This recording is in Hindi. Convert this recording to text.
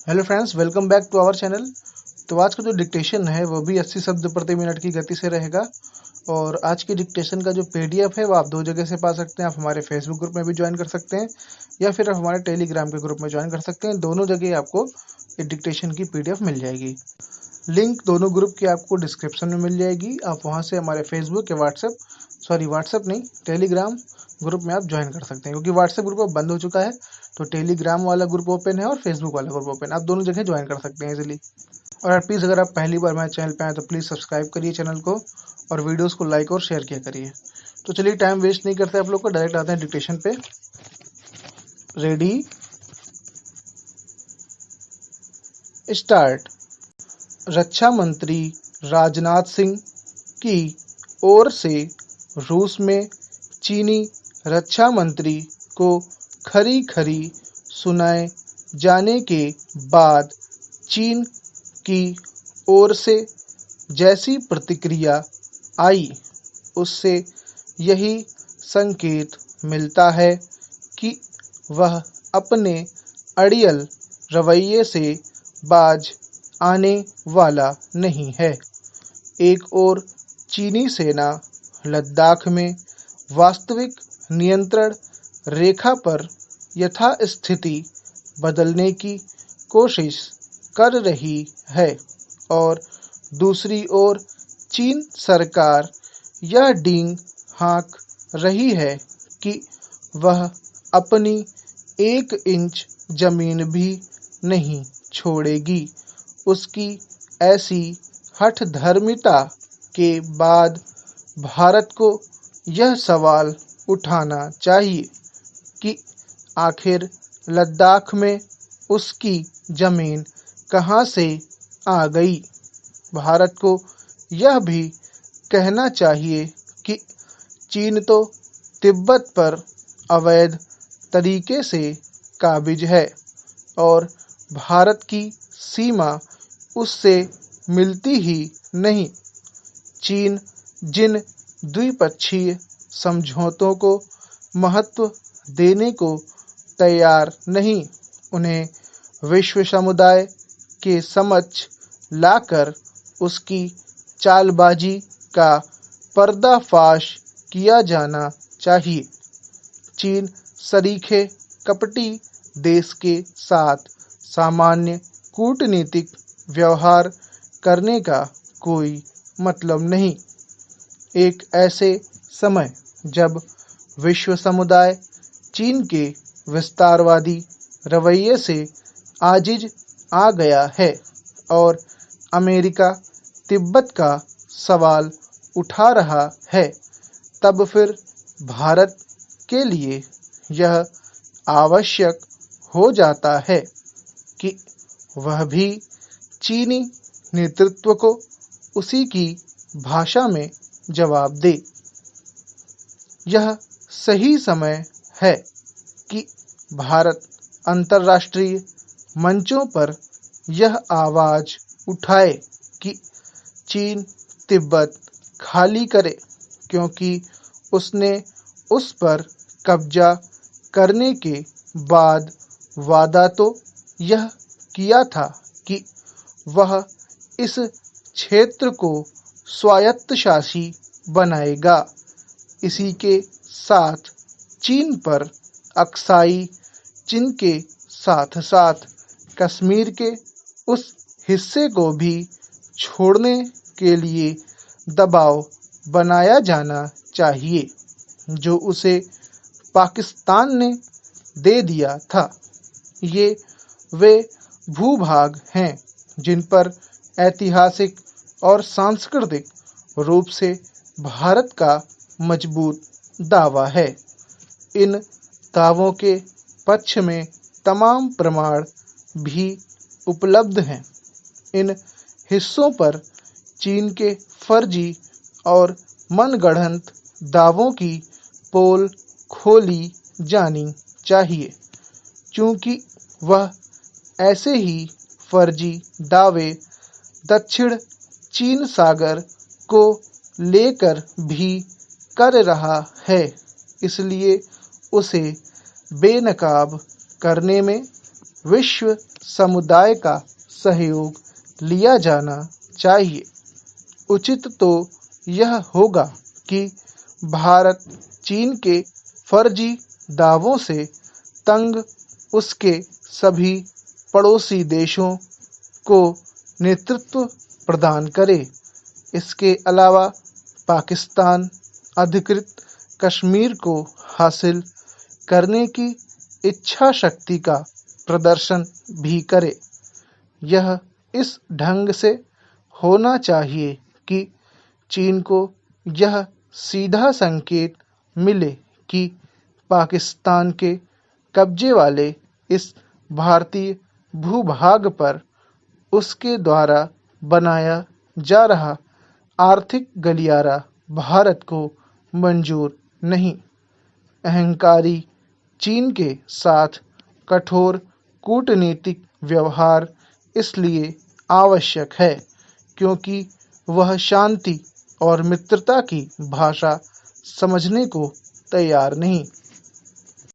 Hello friends, welcome back to our channel. तो आज का जो डिक्टेशन है वो भी 80 शब्द प्रति मिनट की गति से रहेगा। और आज की डिक्टेशन का जो पीडीएफ है वो आप दो जगह से पा सकते हैं। आप हमारे फेसबुक ग्रुप में भी ज्वाइन कर सकते हैं या फिर आप हमारे टेलीग्राम के ग्रुप में ज्वाइन कर सकते हैं। दोनों जगह आपको ये डिक्टेशन की पीडीएफ मिल जाएगी। लिंक दोनों ग्रुप की आपको डिस्क्रिप्शन में मिल जाएगी। आप वहाँ से हमारे फेसबुक या व्हाट्सएप नहीं, टेलीग्राम ग्रुप में आप ज्वाइन कर सकते हैं, क्योंकि व्हाट्सएप ग्रुप अब बंद हो चुका है। तो टेलीग्राम वाला ग्रुप ओपन है और फेसबुक वाला ग्रुप ओपन है, आप दोनों जगह ज्वाइन कर सकते हैं इजीली। और यार प्लीज़, अगर आप पहली बार हमारे चैनल पे आए तो प्लीज़ सब्सक्राइब करिए चैनल को और वीडियोस को लाइक और शेयर किया करिए। तो चलिए टाइम वेस्ट नहीं करते आप लोग को, डायरेक्ट आते हैं डिक्टेशन पे। Ready, start. रक्षा मंत्री राजनाथ सिंह की ओर से रूस में चीनी रक्षा मंत्री को खरी खरी सुनाए जाने के बाद चीन की ओर से जैसी प्रतिक्रिया आई, उससे यही संकेत मिलता है कि वह अपने अड़ियल रवैये से बाज आने वाला नहीं है। एक ओर चीनी सेना लद्दाख में वास्तविक नियंत्रण रेखा पर यथास्थिति बदलने की कोशिश कर रही है और दूसरी ओर चीन सरकार यह डींग हाँक रही है कि वह अपनी 1 इंच जमीन भी नहीं छोड़ेगी। उसकी ऐसी हठधर्मिता के बाद भारत को यह सवाल उठाना चाहिए कि आखिर लद्दाख में उसकी जमीन कहाँ से आ गई। भारत को यह भी कहना चाहिए कि चीन तो तिब्बत पर अवैध तरीके से काबिज है और भारत की सीमा उससे मिलती ही नहीं। चीन जिन द्विपक्षीय समझौतों को महत्व देने को तैयार नहीं, उन्हें विश्व समुदाय के समक्ष लाकर उसकी चालबाजी का पर्दाफाश किया जाना चाहिए। चीन सरीखे कपटी देश के साथ सामान्य कूटनीतिक व्यवहार करने का कोई मतलब नहीं। एक ऐसे समय जब विश्व समुदाय चीन के विस्तारवादी रवैये से आजिज आ गया है और अमेरिका तिब्बत का सवाल उठा रहा है, तब फिर भारत के लिए यह आवश्यक हो जाता है कि वह भी चीनी नेतृत्व को उसी की भाषा में जवाब दे। यह सही समय है कि भारत अंतर्राष्ट्रीय मंचों पर यह आवाज उठाए कि चीन तिब्बत खाली करे, क्योंकि उसने उस पर कब्जा करने के बाद वादा तो यह किया था कि वह इस क्षेत्र को स्वायत्तशासी बनाएगा। इसी के साथ चीन पर अक्साई चीन के साथ साथ कश्मीर के उस हिस्से को भी छोड़ने के लिए दबाव बनाया जाना चाहिए जो उसे पाकिस्तान ने दे दिया था। ये वे भूभाग हैं जिन पर ऐतिहासिक और सांस्कृतिक रूप से भारत का मजबूत दावा है। इन दावों के पक्ष में तमाम प्रमाण भी उपलब्ध हैं। इन हिस्सों पर चीन के फर्जी और मनगढ़ंत दावों की पोल खोली जानी चाहिए, क्योंकि वह ऐसे ही फर्जी दावे दक्षिण चीन सागर को लेकर भी कर रहा है। इसलिए उसे बेनकाब करने में विश्व समुदाय का सहयोग लिया जाना चाहिए। उचित तो यह होगा कि भारत चीन के फर्जी दावों से तंग उसके सभी पड़ोसी देशों को नेतृत्व प्रदान करे। इसके अलावा पाकिस्तान अधिकृत कश्मीर को हासिल करने की इच्छा शक्ति का प्रदर्शन भी करे। यह इस ढंग से होना चाहिए कि चीन को यह सीधा संकेत मिले कि पाकिस्तान के कब्जे वाले इस भारतीय भूभाग पर उसके द्वारा बनाया जा रहा आर्थिक गलियारा भारत को मंजूर नहीं। अहंकारी चीन के साथ कठोर कूटनीतिक व्यवहार इसलिए आवश्यक है क्योंकि वह शांति और मित्रता की भाषा समझने को तैयार नहीं।